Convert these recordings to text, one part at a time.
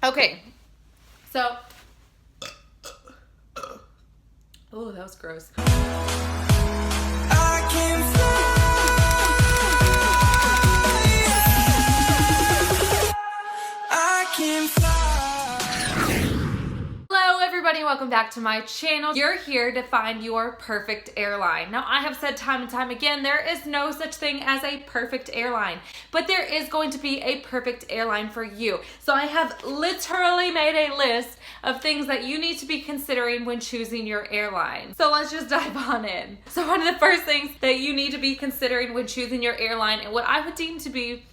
Okay, so, oh, that was gross. I can fly. I can fly. Hello everybody, welcome back to my channel. You're here to find your perfect airline. Now, I have said time and time again, there is no such thing as a perfect airline, but there is going to be a perfect airline for you. So I have literally made a list of things that you need to be considering when choosing your airline. So let's just dive on in. So one of the first things that you need to be considering when choosing your airline, and what I would deem to be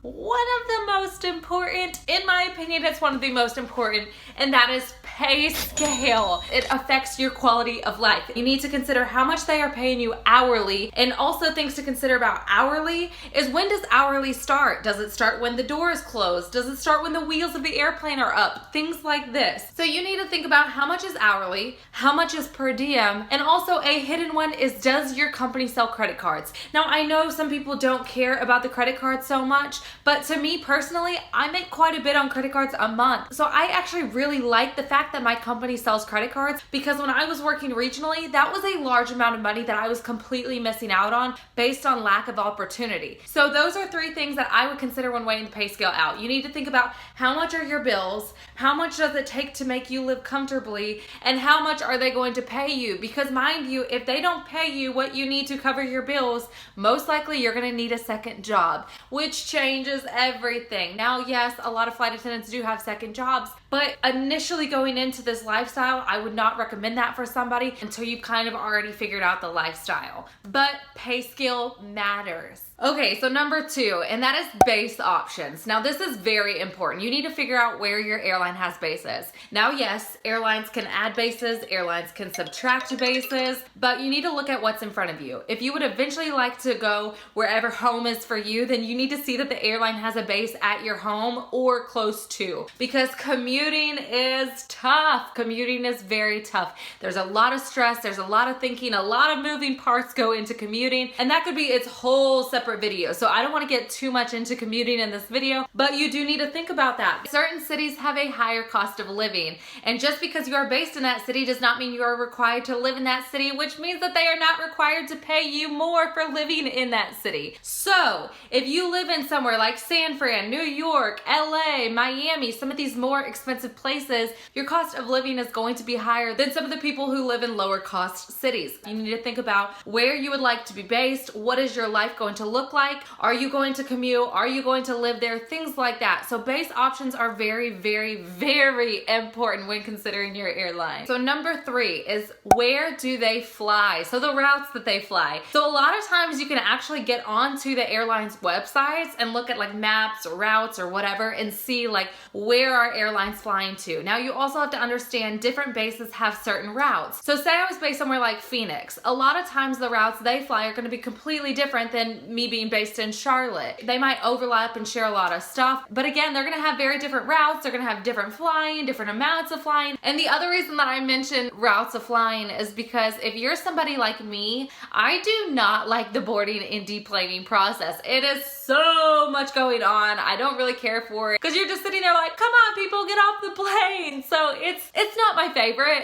one of the most important, in my opinion, it's one of the most important, and that is pay scale. It affects your quality of life. You need to consider how much they are paying you hourly, and also things to consider about hourly is, when does hourly start? Does it start when the door is closed? Does it start when the wheels of the airplane are up? Things like this. So you need to think about how much is hourly, how much is per diem, and also a hidden one is, does your company sell credit cards? Now, I know some people don't care about the credit card so much, but to me personally, I make quite a bit on credit cards a month. So I actually really like the fact that my company sells credit cards, because when I was working regionally, that was a large amount of money that I was completely missing out on based on lack of opportunity. So those are three things that I would consider when weighing the pay scale out. You need to think about how much are your bills, how much does it take to make you live comfortably, and how much are they going to pay you? Because mind you, if they don't pay you what you need to cover your bills, most likely you're gonna need a second job, which changes everything. Now, yes, a lot of flight attendants do have second jobs, but initially going into this lifestyle, I would not recommend that for somebody until you've kind of already figured out the lifestyle. But pay scale matters. Okay, so number two, and that is base options. Now, this is very important. You need to figure out where your airline has bases. Now, yes, airlines can add bases, airlines can subtract bases, but you need to look at what's in front of you. If you would eventually like to go wherever home is for you, then you need to see that the airline has a base at your home or close to, because commuting is tough. Commuting is very tough. There's a lot of stress, there's a lot of thinking, a lot of moving parts go into commuting, and that could be its whole separate video. So I don't want to get too much into commuting in this video, but you do need to think about that. Certain cities have a higher cost of living, and just because you are based in that city does not mean you are required to live in that city, which means that they are not required to pay you more for living in that city. So if you live in somewhere like San Fran, New York, LA, Miami, some of these more expensive places, your cost of living is going to be higher than some of the people who live in lower cost cities. You need to think about where you would like to be based. What is your life going to look like? Are you going to commute? Are you going to live there? Things like that. So base options are very, very, very important when considering your airline. So number three is, where do they fly? So the routes that they fly. So a lot of times you can actually get onto the airline's websites and look at like maps or routes or whatever and see like where are airlines flying to. Now, you also have to understand different bases have certain routes. So say I was based somewhere like Phoenix. A lot of times the routes they fly are going to be completely different than me being based in Charlotte. They might overlap and share a lot of stuff, but again, they're going to have very different routes. They're going to have different flying, different amounts of flying. And the other reason that I mentioned routes of flying is because if you're somebody like me, I do not like the boarding and deplaning process. It is so much going on. I don't really care for it, because you're just sitting there like, come on people, get off the plane. So it's not my favorite.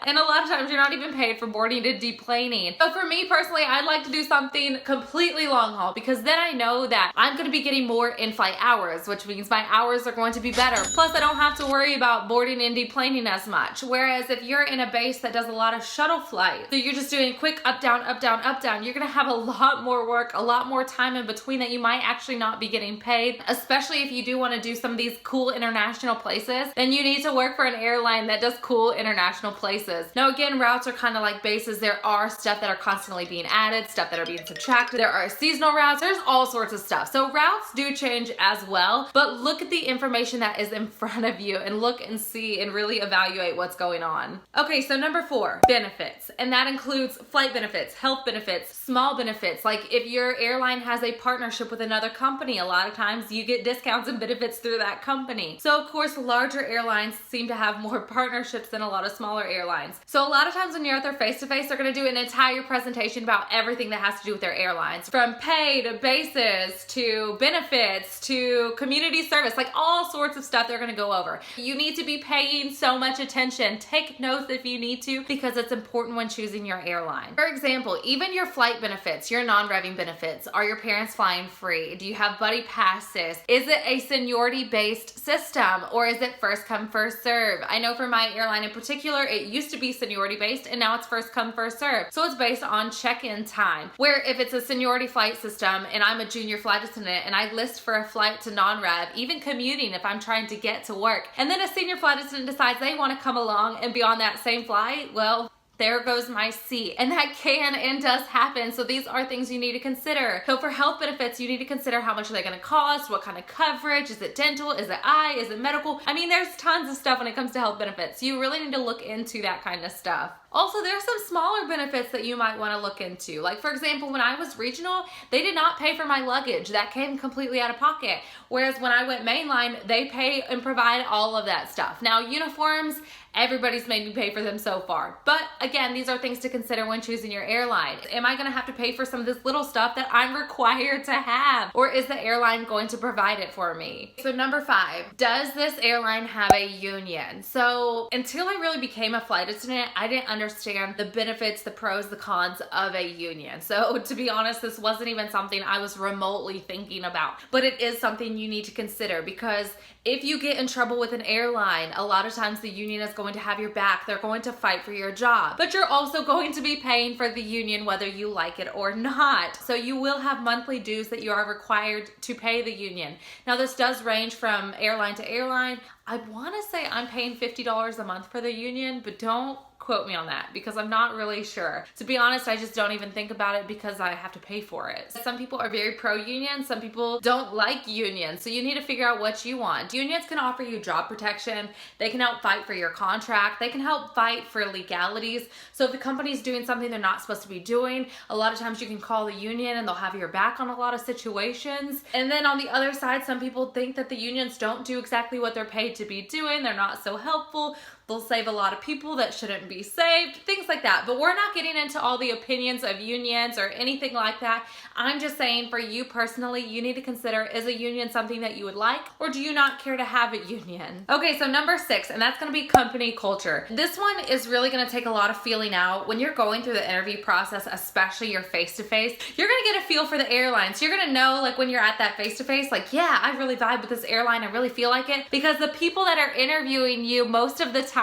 And a lot of times you're not even paid for boarding and deplaning. So for me personally, I'd like to do something completely long haul, because then I know that I'm going to be getting more in-flight hours, which means my hours are going to be better. Plus, I don't have to worry about boarding and deplaning as much. Whereas if you're in a base that does a lot of shuttle flights, so you're just doing quick up, down, up, down, up, down, you're going to have a lot more work, a lot more time in between that you might actually not be getting paid. Especially if you do want to do some of these cool international places, then you need to work for an airline that does cool international places. Now, again, routes are kind of like bases. There are stuff that are constantly being added, stuff that are being subtracted. There are seasonal routes. There's all sorts of stuff. So routes do change as well, but look at the information that is in front of you and look and see and really evaluate what's going on. Okay, so number four, benefits. And that includes flight benefits, health benefits, small benefits. Like if your airline has a partnership with another company, a lot of times you get discounts and benefits through that company. So of course, larger airlines seem to have more partnerships than a lot of smaller airlines. So a lot of times when you're out there face-to-face, they're gonna do an entire presentation about everything that has to do with their airlines, from pay paid basis to benefits to community service, like all sorts of stuff they're gonna go over. You need to be paying so much attention. Take notes if you need to, because it's important when choosing your airline. For example, even your flight benefits, your non-revving benefits. Are your parents flying free? Do you have buddy passes? Is it a seniority based system, or is it first come first serve? I know for my airline in particular, it used to be seniority based and now it's first come first serve. So it's based on check-in time, where if it's a seniority flight system and I'm a junior flight attendant and I list for a flight to non-rev, even commuting if I'm trying to get to work, and then a senior flight attendant decides they want to come along and be on that same flight, well, there goes my seat. And that can and does happen. So these are things you need to consider. So for health benefits, you need to consider how much are they gonna cost, what kind of coverage, is it dental, is it eye, is it medical? I mean, there's tons of stuff when it comes to health benefits. You really need to look into that kind of stuff. Also, there's some smaller benefits that you might want to look into. Like, for example, when I was regional, they did not pay for my luggage. That came completely out of pocket. Whereas when I went mainline, they pay and provide all of that stuff. Now, uniforms, everybody's made me pay for them so far. But again, these are things to consider when choosing your airline. Am I gonna have to pay for some of this little stuff that I'm required to have? Or is the airline going to provide it for me? So number 5, does this airline have a union? So until I really became a flight attendant, I didn't understand the benefits, the pros, the cons of a union. So to be honest, this wasn't even something I was remotely thinking about. But it is something you need to consider, because if you get in trouble with an airline, a lot of times the union is going to have your back. They're going to fight for your job, but you're also going to be paying for the union whether you like it or not. So you will have monthly dues that you are required to pay the union. Now this does range from airline to airline. I want to say I'm paying $50 a month for the union, but don't quote me on that because I'm not really sure. To be honest, I just don't even think about it because I have to pay for it. Some people are very pro-union, some people don't like unions, so you need to figure out what you want. Unions can offer you job protection, they can help fight for your contract, they can help fight for legalities. So if the company's doing something they're not supposed to be doing, a lot of times you can call the union and they'll have your back on a lot of situations. And then on the other side, some people think that the unions don't do exactly what they're paid to be doing, they're not so helpful. They'll save a lot of people that shouldn't be saved, things like that. But we're not getting into all the opinions of unions or anything like that. I'm just saying for you personally, you need to consider, is a union something that you would like, or do you not care to have a union? Okay, so number 6, and that's gonna be company culture. This one is really gonna take a lot of feeling out. When you're going through the interview process, especially your face-to-face, you're gonna get a feel for the airline. So you're gonna know, like when you're at that face-to-face, like, yeah, I really vibe with this airline, I really feel like it, because the people that are interviewing you most of the time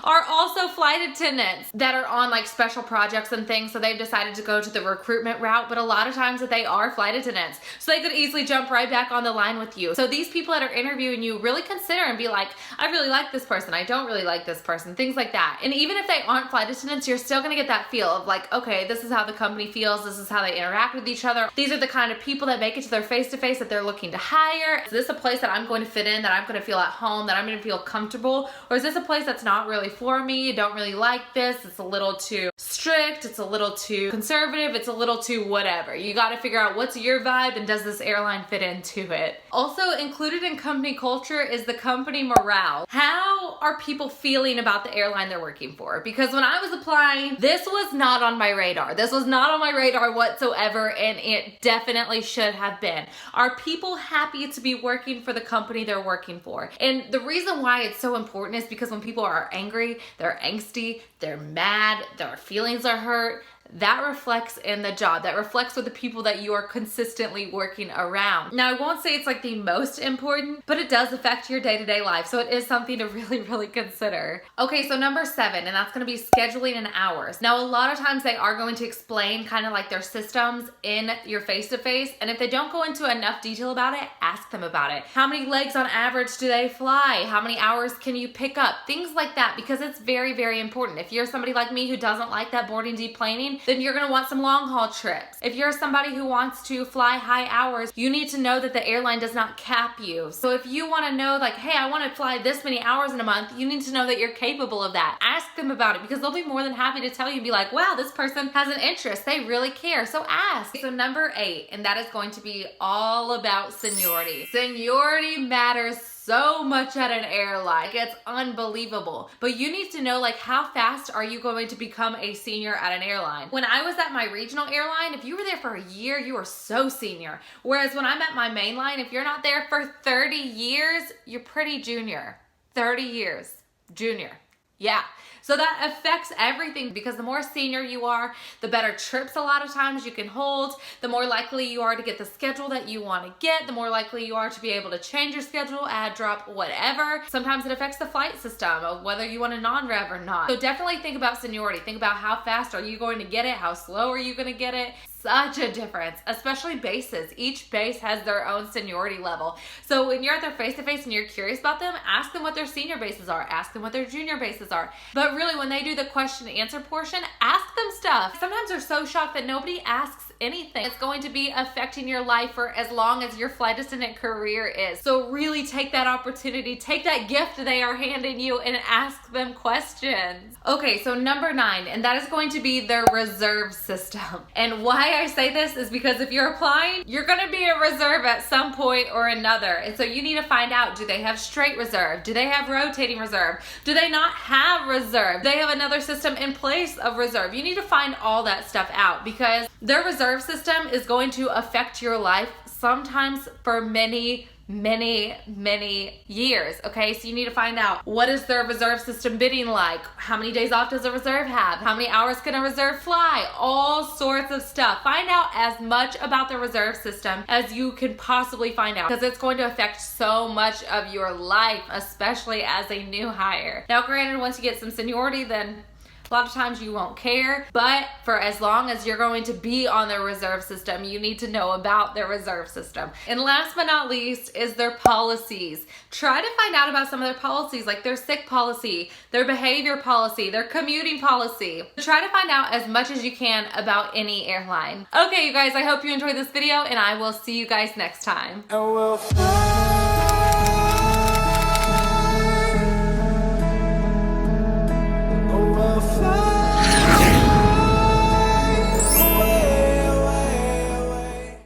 are also flight attendants that are on like special projects and things, so they've decided to go to the recruitment route, but a lot of times that they are flight attendants, so they could easily jump right back on the line with you. So these people that are interviewing you, really consider and be like, I really like this person, I don't really like this person, things like that. And even if they aren't flight attendants, you're still gonna get that feel of like, okay, this is how the company feels, this is how they interact with each other, these are the kind of people that make it to their face-to-face that they're looking to hire. Is this a place that I'm going to fit in, that I'm going to feel at home, that I'm going to feel comfortable, or is this a place that's not really for me, don't really like this, it's a little too strict, it's a little too conservative, it's a little too whatever. You got to figure out what's your vibe and does this airline fit into it. Also included in company culture is the company morale. How are people feeling about the airline they're working for? Because when I was applying, this was not on my radar. This was not on my radar whatsoever, and it definitely should have been. Are people happy to be working for the company they're working for? And the reason why it's so important is because when people are angry, they're angsty, they're mad, their feelings are hurt, that reflects in the job. That reflects with the people that you are consistently working around. Now, I won't say it's like the most important, but it does affect your day-to-day life. So it is something to really, really consider. Okay, so number 7, and that's gonna be scheduling and hours. Now, a lot of times they are going to explain kind of like their systems in your face-to-face. And if they don't go into enough detail about it, ask them about it. How many legs on average do they fly? How many hours can you pick up? Things like that, because it's very, very important. If you're somebody like me who doesn't like that boarding deplaning, then you're gonna want some long haul trips. If you're somebody who wants to fly high hours, you need to know that the airline does not cap you. So if you wanna know like, hey, I wanna fly this many hours in a month, you need to know that you're capable of that. Ask them about it, because they'll be more than happy to tell you and be like, wow, this person has an interest, they really care, so ask. So number 8, and that is going to be all about seniority. Seniority matters so much at an airline. It's unbelievable. But you need to know, like, how fast are you going to become a senior at an airline? When I was at my regional airline, if you were there for a year, you were so senior. Whereas when I'm at my main line, if you're not there for 30 years, you're pretty junior. 30 years, junior. Yeah. So that affects everything, because the more senior you are, the better trips a lot of times you can hold, the more likely you are to get the schedule that you want to get, the more likely you are to be able to change your schedule, add, drop, whatever. Sometimes it affects the flight system of whether you want a non-rev or not. So definitely think about seniority. Think about how fast are you going to get it? How slow are you going to get it? Such a difference, especially bases. Each base has their own seniority level. So when you're at their face-to-face and you're curious about them, ask them what their senior bases are. Ask them what their junior bases are. But really, when they do the question and answer portion, ask them stuff. Sometimes they're so shocked that nobody asks anything. It's going to be affecting your life for as long as your flight attendant career is. So really take that opportunity, take that gift they are handing you, and ask them questions. Okay, so number 9, and that is going to be their reserve system. And why I say this is because if you're applying, you're gonna be a reserve at some point or another. And so you need to find out, do they have straight reserve? Do they have rotating reserve? Do they not have reserve? Do they have another system in place of reserve? You need to find all that stuff out, because their reserve system is going to affect your life sometimes for many years. Okay, so you need to find out, what is their reserve system bidding like? How many days off does a reserve have? How many hours can a reserve fly? All sorts of stuff. Find out as much about the reserve system as you can possibly find out, because it's going to affect so much of your life, especially as a new hire. Now granted, once you get some seniority, then a lot of times you won't care, but for as long as you're going to be on the reserve system, you need to know about their reserve system. And last but not least is their policies. Try to find out about some of their policies, like their sick policy, their behavior policy, their commuting policy. Try to find out as much as you can about any airline. Okay, you guys, I hope you enjoyed this video, and I will see you guys next time. I will fly.